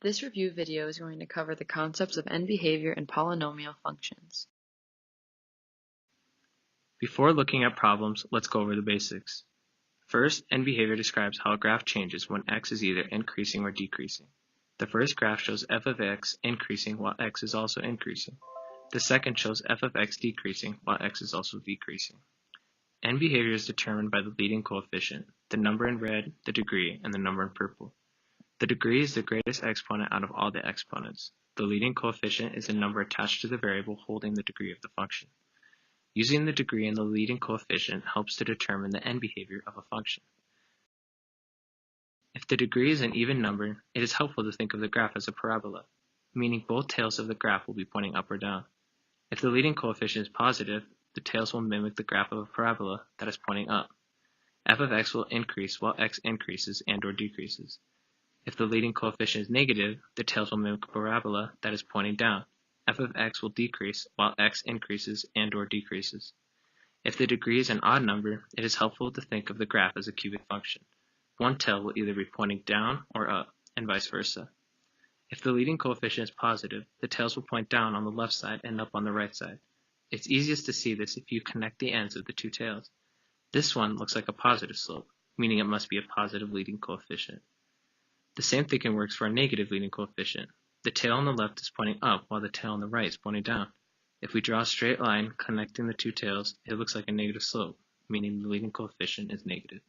This review video is going to cover the concepts of end behavior and polynomial functions. Before looking at problems, let's go over the basics. First, end behavior describes how a graph changes when x is either increasing or decreasing. The first graph shows f of x increasing while x is also increasing. The second shows f of x decreasing while x is also decreasing. End behavior is determined by the leading coefficient, the number in red, the degree, and the number in purple. The degree is the greatest exponent out of all the exponents. The leading coefficient is a number attached to the variable holding the degree of the function. Using the degree and the leading coefficient helps to determine the end behavior of a function. If the degree is an even number, it is helpful to think of the graph as a parabola, meaning both tails of the graph will be pointing up or down. If the leading coefficient is positive, the tails will mimic the graph of a parabola that is pointing up. F of x will increase while x increases and/or decreases. If the leading coefficient is negative, the tails will mimic a parabola that is pointing down. F of x will decrease while x increases and/or decreases. If the degree is an odd number, it is helpful to think of the graph as a cubic function. One tail will either be pointing down or up, and vice versa. If the leading coefficient is positive, the tails will point down on the left side and up on the right side. It's easiest to see this if you connect the ends of the two tails. This one looks like a positive slope, meaning it must be a positive leading coefficient. The same thinking works for a negative leading coefficient. The tail on the left is pointing up while the tail on the right is pointing down. If we draw a straight line connecting the two tails, it looks like a negative slope, meaning the leading coefficient is negative.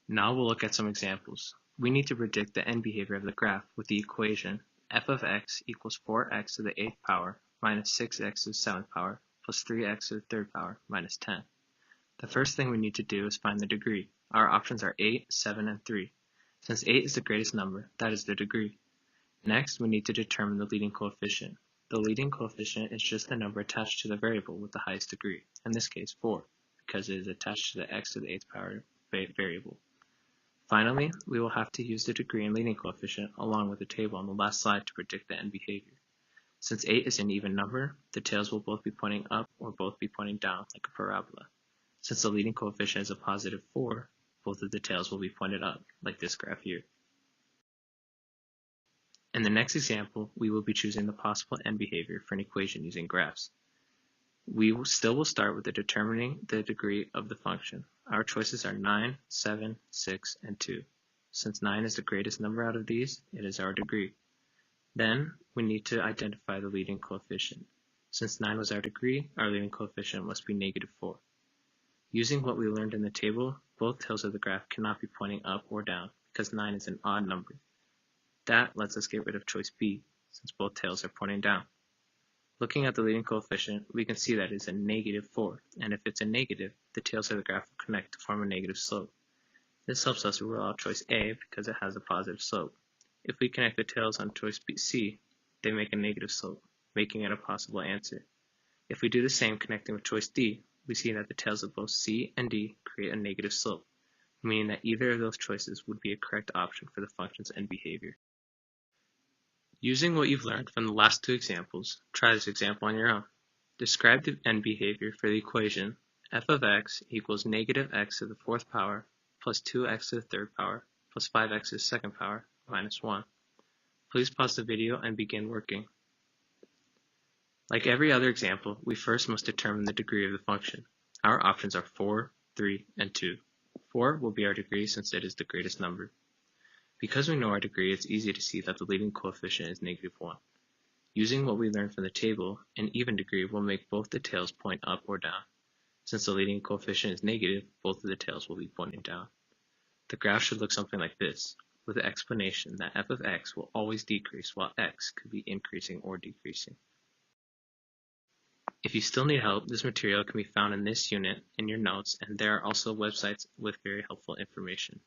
Now we'll look at some examples. We need to predict the end behavior of the graph with the equation f of x equals 4x to the 8th power minus 6x to the 7th power plus 3x to the 3rd power minus 10. The first thing we need to do is find the degree. Our options are 8, 7, and 3. Since 8 is the greatest number, that is the degree. Next, we need to determine the leading coefficient. The leading coefficient is just the number attached to the variable with the highest degree, in this case 4, because it is attached to the x to the 8th power variable. Finally, we will have to use the degree and leading coefficient along with the table on the last slide to predict the end behavior. Since 8 is an even number, the tails will both be pointing up or both be pointing down like a parabola. Since the leading coefficient is a positive 4, both of the tails will be pointed up, like this graph here. In the next example, we will be choosing the possible end behavior for an equation using graphs. We will start with determining the degree of the function. Our choices are 9, 7, 6, and 2. Since 9 is the greatest number out of these, it is our degree. Then, we need to identify the leading coefficient. Since 9 was our degree, our leading coefficient must be negative 4. Using what we learned in the table, both tails of the graph cannot be pointing up or down because 9 is an odd number. That lets us get rid of choice B, since both tails are pointing down. Looking at the leading coefficient, we can see that it is a negative 4, and if it's a negative, the tails of the graph will connect to form a negative slope. This helps us rule out choice A because it has a positive slope. If we connect the tails on choice C, they make a negative slope, making it a possible answer. If we do the same connecting with choice D, we see that the tails of both C and D create a negative slope, meaning that either of those choices would be a correct option for the function's end behavior. Using what you've learned from the last two examples, try this example on your own. Describe the end behavior for the equation f of x equals negative x to the 4th power plus 2x to the 3rd power plus 5x to the 2nd power minus 1. Please pause the video and begin working. Like every other example, we first must determine the degree of the function. Our options are 4, 3, and 2. 4 will be our degree since it is the greatest number. Because we know our degree, it's easy to see that the leading coefficient is negative 1. Using what we learned from the table, an even degree will make both the tails point up or down. Since the leading coefficient is negative, both of the tails will be pointing down. The graph should look something like this, with the explanation that f of x will always decrease while x could be increasing or decreasing. If you still need help, this material can be found in this unit in your notes, and there are also websites with very helpful information.